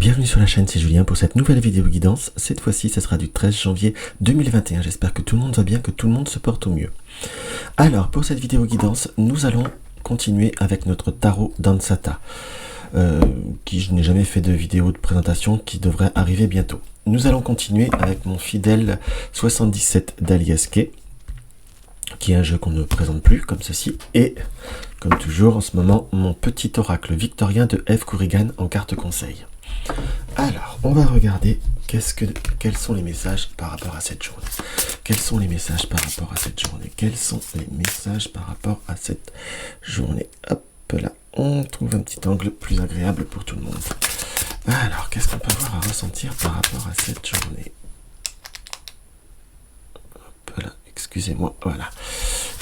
bienvenue sur la chaîne, c'est Julien pour cette nouvelle vidéo guidance. Cette fois-ci, ce sera du 13 janvier 2021. J'espère que tout le monde va bien, que tout le monde se porte au mieux. Alors, pour cette vidéo guidance, nous allons continuer avec notre tarot d'Ansata, qui je n'ai jamais fait de vidéo de présentation, qui devrait arriver bientôt. Nous allons continuer avec mon fidèle 77 d'Aliaske, qui est un jeu qu'on ne présente plus, comme ceci, et comme toujours en ce moment, mon petit oracle victorien de Eve Corrigan en carte conseil. Alors, on va regarder quels sont les messages par rapport à cette journée. Quels sont les messages par rapport à cette journée? Quels sont les messages par rapport à cette journée? Hop là, on trouve un petit angle plus agréable pour tout le monde. Alors, qu'est-ce qu'on peut avoir à ressentir par rapport à cette journée? Hop là, excusez-moi, voilà.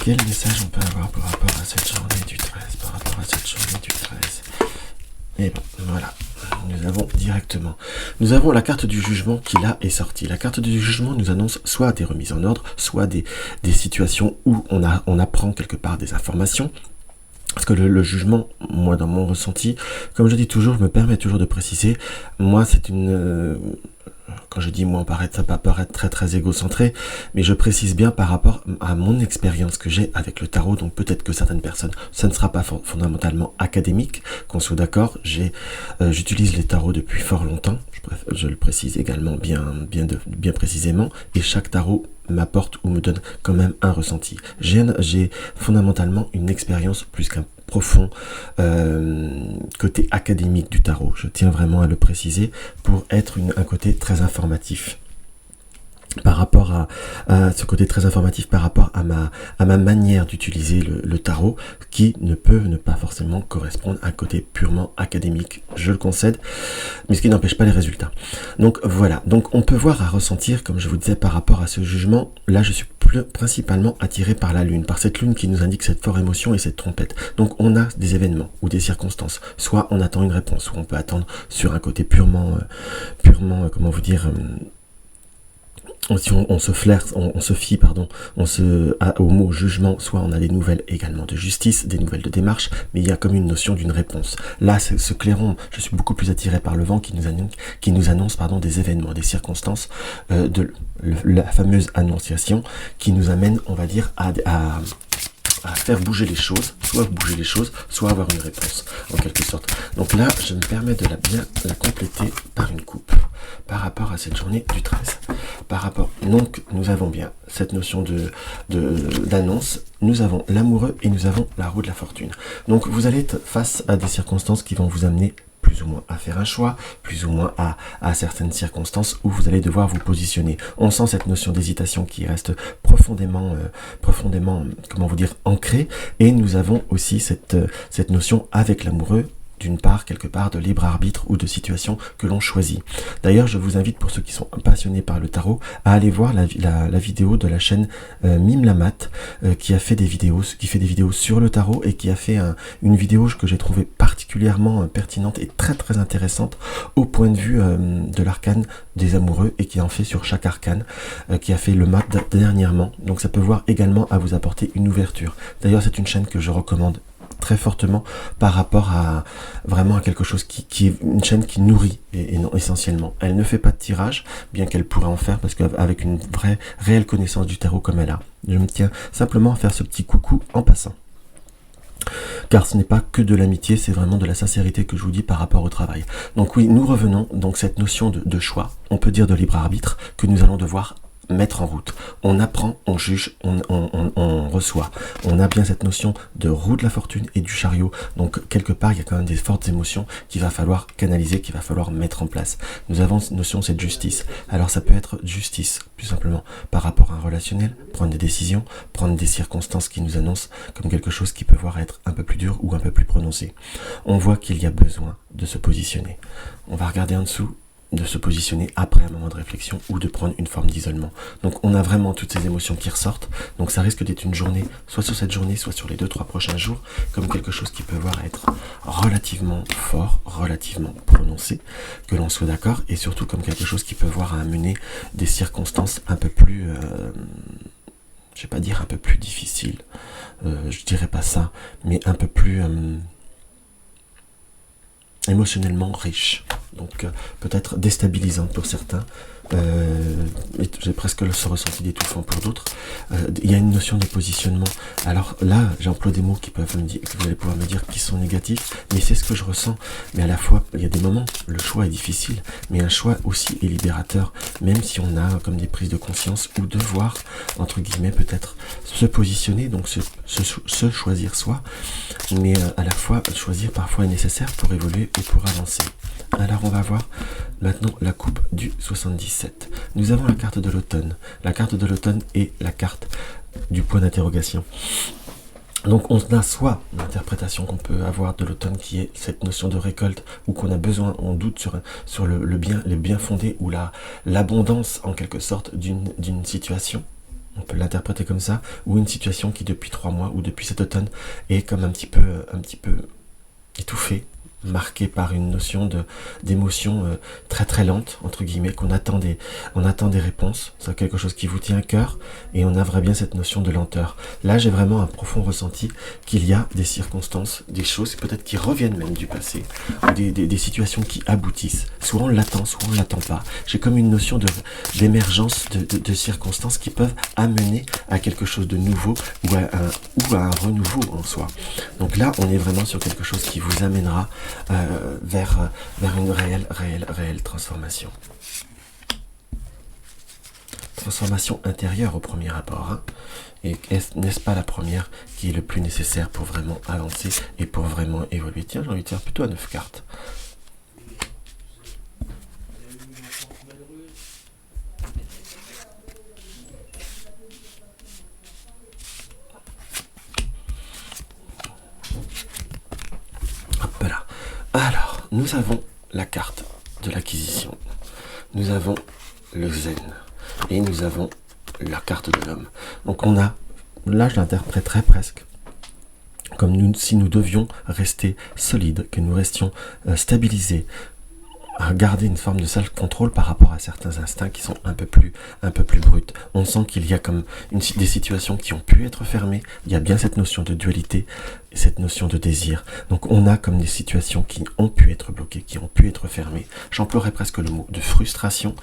Quel message on peut avoir par rapport à cette journée du 13? Par rapport à cette journée du 13. Et bon, voilà. Nous avons la carte du jugement qui là est sortie. La carte du jugement nous annonce soit des remises en ordre, soit des situations où on apprend quelque part des informations. Parce que le jugement, moi dans mon ressenti, comme je dis toujours, je me permets toujours de préciser, moi c'est une... quand je dis moi, ça peut paraître très égocentré, mais je précise bien par rapport à mon expérience que j'ai avec le tarot. Donc peut-être que certaines personnes, ça ne sera pas fondamentalement académique, qu'on soit d'accord. J'utilise les tarots depuis fort longtemps, je le précise également bien précisément, et chaque tarot m'apporte ou me donne quand même un ressenti. J'ai fondamentalement une expérience plus qu'un profond côté académique du tarot. Je tiens vraiment à le préciser pour être un côté très informatif. Par rapport à ce côté très informatif, par rapport à ma manière d'utiliser le tarot, qui ne peut ne pas forcément correspondre à un côté purement académique, je le concède, mais ce qui n'empêche pas les résultats. Donc voilà, donc on peut voir à ressentir, comme je vous disais, par rapport à ce jugement, là je suis principalement attiré par la lune, par cette lune qui nous indique cette forte émotion et cette trompette. Donc on a des événements ou des circonstances, soit on attend une réponse, soit on peut attendre sur un côté purement comment vous dire... Si on se fie au mot jugement, soit on a des nouvelles également de justice, des nouvelles de démarche, mais il y a comme une notion d'une réponse. Là, ce clairon, je suis beaucoup plus attiré par le vent qui nous annonce des événements, des circonstances, la fameuse annonciation qui nous amène, on va dire, à faire bouger les choses, soit avoir une réponse, en quelque sorte. Donc là, je me permets de bien la compléter par une coupe, par rapport à cette journée du 13. Donc, nous avons bien cette notion d'annonce, nous avons l'amoureux et nous avons la roue de la fortune. Donc, vous allez être face à des circonstances qui vont vous amener plus ou moins à faire un choix, plus ou moins à certaines circonstances où vous allez devoir vous positionner. On sent cette notion d'hésitation qui reste profondément, comment vous dire, ancrée. Et nous avons aussi cette notion avec l'amoureux, d'une part, quelque part, de libre arbitre ou de situation que l'on choisit. D'ailleurs, je vous invite, pour ceux qui sont passionnés par le tarot, à aller voir la vidéo de la chaîne Mime la Mat, qui fait des vidéos sur le tarot et qui a fait une vidéo que j'ai trouvée particulièrement pertinente et très intéressante au point de vue de l'arcane des amoureux, et qui en fait sur chaque arcane, qui a fait le mat dernièrement. Donc ça peut voir également à vous apporter une ouverture. D'ailleurs, c'est une chaîne que je recommande très fortement par rapport à vraiment à quelque chose qui est une chaîne qui nourrit et non essentiellement. Elle ne fait pas de tirage, bien qu'elle pourrait en faire, parce qu'avec une réelle connaissance du tarot comme elle a, je me tiens simplement à faire ce petit coucou en passant. Car ce n'est pas que de l'amitié, c'est vraiment de la sincérité que je vous dis par rapport au travail. Donc oui, nous revenons, donc cette notion de choix, on peut dire de libre arbitre, que nous allons devoir mettre en route. On apprend, on juge, on reçoit. On a bien cette notion de roue de la fortune et du chariot. Donc quelque part, il y a quand même des fortes émotions qu'il va falloir canaliser, qu'il va falloir mettre en place. Nous avons cette notion, c'est de justice. Alors ça peut être justice, plus simplement, par rapport à un relationnel, prendre des décisions, prendre des circonstances qui nous annoncent comme quelque chose qui peut voir être un peu plus dur ou un peu plus prononcé. On voit qu'il y a besoin de se positionner. On va regarder en dessous, de se positionner après un moment de réflexion ou de prendre une forme d'isolement. Donc on a vraiment toutes ces émotions qui ressortent. Donc ça risque d'être une journée, soit sur cette journée, soit sur les 2-3 prochains jours, comme quelque chose qui peut voir être relativement fort, relativement prononcé, que l'on soit d'accord, et surtout comme quelque chose qui peut voir amener des circonstances un peu plus... je vais pas dire un peu plus difficiles, je dirais pas ça, mais un peu plus... émotionnellement riche, donc peut-être déstabilisant pour certains, j'ai presque ce ressenti d'étouffant pour d'autres. Il y a une notion de positionnement. Alors là, j'emploie des mots qui peuvent me dire, que vous allez pouvoir me dire qui sont négatifs, mais c'est ce que je ressens. Mais à la fois, il y a des moments, le choix est difficile, mais un choix aussi est libérateur, même si on a comme des prises de conscience ou devoir, entre guillemets, peut-être se positionner, donc se choisir soi, mais à la fois choisir parfois est nécessaire pour évoluer et pour avancer. Alors on va voir maintenant la coupe du 77. Nous avons la carte de l'automne. La carte de l'automne est la carte du point d'interrogation. Donc on a soit l'interprétation qu'on peut avoir de l'automne qui est cette notion de récolte, ou qu'on a besoin, on doute sur le bien fondé ou l'abondance en quelque sorte d'une situation. On peut l'interpréter comme ça, ou une situation qui depuis 3 mois ou depuis cet automne est comme un petit peu étouffée, marqué par une notion d'émotion très très lente, entre guillemets, on attend des réponses, c'est quelque chose qui vous tient à cœur, et on a vraiment bien cette notion de lenteur. Là, j'ai vraiment un profond ressenti qu'il y a des circonstances, des choses peut-être qui reviennent même du passé, ou des situations qui aboutissent. Soit on l'attend, soit on l'attend pas. J'ai comme une notion d'émergence de circonstances qui peuvent amener à quelque chose de nouveau, ou à un renouveau en soi. Donc là, on est vraiment sur quelque chose qui vous amènera vers une réelle transformation. Transformation intérieure au premier abord. Hein. Et n'est-ce pas la première qui est le plus nécessaire pour vraiment avancer et pour vraiment évoluer? Tiens, j'ai envie de faire plutôt à 9 cartes. Hop là. Alors, nous avons la carte de l'acquisition. Nous avons le zen. Et nous avons la carte de l'homme. Donc on a, là je l'interpréterais presque comme si nous devions rester solides, que nous restions stabilisés, à garder une forme de self-control par rapport à certains instincts qui sont un peu plus bruts. On sent qu'il y a comme des situations qui ont pu être fermées. Il y a bien cette notion de dualité, cette notion de désir. Donc on a comme des situations qui ont pu être bloquées, qui ont pu être fermées. J'emploierais presque le mot de frustration,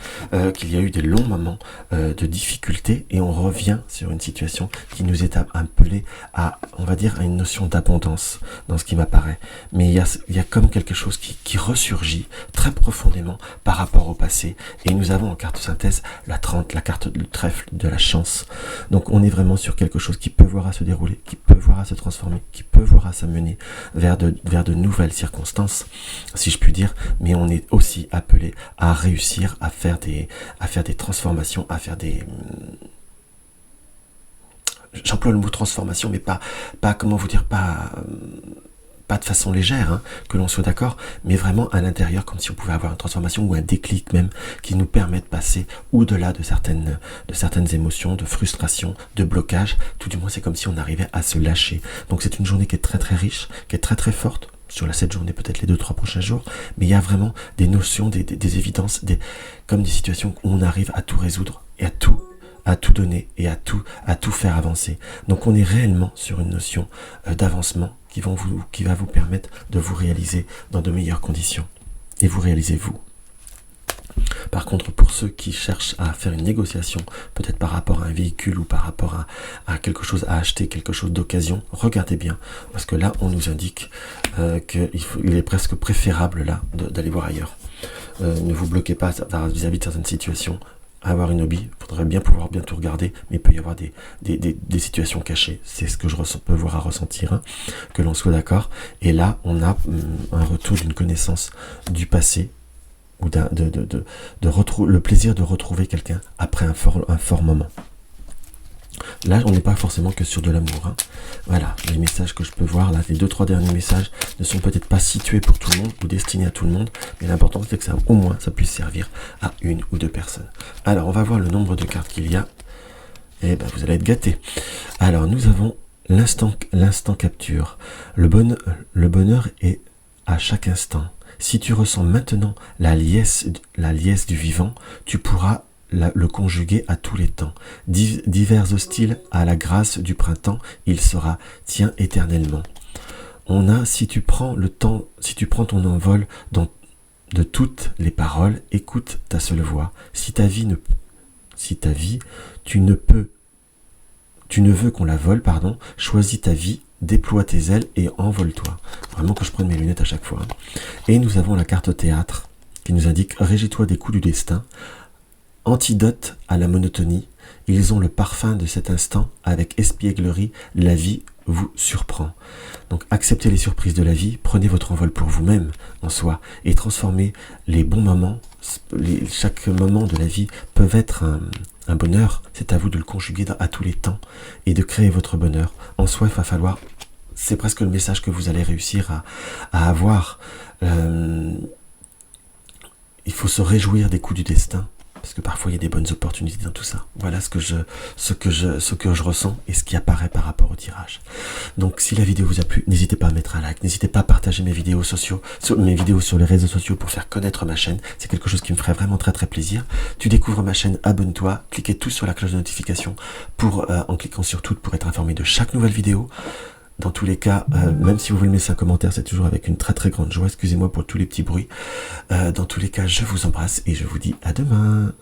qu'il y a eu des longs moments de difficulté, et on revient sur une situation qui nous est appelée à, on va dire, à une notion d'abondance dans ce qui m'apparaît. Mais il y a comme quelque chose qui ressurgit très profondément par rapport au passé. Et nous avons en carte synthèse la 30, la carte du trèfle de la chance. Donc on est vraiment sur quelque chose qui peut voir à se dérouler, qui peut voir à se transformer, qui peut voir à s'amener vers de nouvelles circonstances, si je puis dire, mais on est aussi appelé à réussir à faire des transformations, à faire des... J'emploie le mot transformation, mais pas comment vous dire, pas de façon légère, hein, que l'on soit d'accord, mais vraiment à l'intérieur, comme si on pouvait avoir une transformation ou un déclic même qui nous permet de passer au-delà de certaines émotions, de frustration, de blocage. Tout du moins, c'est comme si on arrivait à se lâcher. Donc c'est une journée qui est très très riche, qui est très très forte, sur la 7 journées, peut-être les 2-3 prochains jours, mais il y a vraiment des notions, des évidences, comme des situations où on arrive à tout résoudre et à tout donner et à tout faire avancer. Donc on est réellement sur une notion d'avancement qui va vous permettre de vous réaliser dans de meilleures conditions. Et vous réalisez vous. Par contre, pour ceux qui cherchent à faire une négociation, peut-être par rapport à un véhicule ou par rapport à quelque chose à acheter, quelque chose d'occasion, regardez bien, parce que là, on nous indique qu'il est presque préférable là d'aller voir ailleurs. Ne vous bloquez pas vis-à-vis de certaines situations. Avoir une hobby, il faudrait bien pouvoir bien tout regarder, mais il peut y avoir des situations cachées. C'est ce que je peux voir à ressentir, hein, que l'on soit d'accord. Et là, on a un retour d'une connaissance du passé, ou le plaisir de retrouver quelqu'un après un fort moment. Là, on n'est pas forcément que sur de l'amour. Hein. Voilà, les messages que je peux voir, là, les 2-3 derniers messages ne sont peut-être pas situés pour tout le monde ou destinés à tout le monde, mais l'important c'est que au moins ça puisse servir à 1 ou 2 personnes. Alors, on va voir le nombre de cartes qu'il y a. Et ben, vous allez être gâtés. Alors, nous avons l'instant capture. Le bonheur est à chaque instant. Si tu ressens maintenant la liesse du vivant, tu pourras le conjuguer à tous les temps. Divers hostiles à la grâce du printemps, il sera tien éternellement. On a, si tu prends le temps, si tu prends ton envol de toutes les paroles, écoute ta seule voix. Si ta vie, tu ne veux qu'on la vole, pardon, choisis ta vie, déploie tes ailes et envole-toi. Vraiment que je prenne mes lunettes à chaque fois. Et nous avons la carte théâtre qui nous indique « Régis-toi des coups du destin, antidote à la monotonie, ils ont le parfum de cet instant, avec espièglerie, la vie vous surprend. » Donc acceptez les surprises de la vie, prenez votre envol pour vous-même en soi et transformez les bons moments, chaque moment de la vie peut être un bonheur, c'est à vous de le conjuguer à tous les temps et de créer votre bonheur. En soi, il va falloir, c'est presque le message que vous allez réussir à avoir. Il faut se réjouir des coups du destin. Parce que parfois il y a des bonnes opportunités dans tout ça. Voilà ce que je ressens et ce qui apparaît par rapport au tirage. Donc si la vidéo vous a plu, n'hésitez pas à mettre un like, n'hésitez pas à partager mes vidéos sur les réseaux sociaux pour faire connaître ma chaîne. C'est quelque chose qui me ferait vraiment très très plaisir. Tu découvres ma chaîne, abonne-toi, cliquez tous sur la cloche de notification en cliquant sur toutes pour être informé de chaque nouvelle vidéo. Dans tous les cas, même si vous voulez me laisser un commentaire, c'est toujours avec une très très grande joie. Excusez-moi pour tous les petits bruits. Dans tous les cas, je vous embrasse et je vous dis à demain.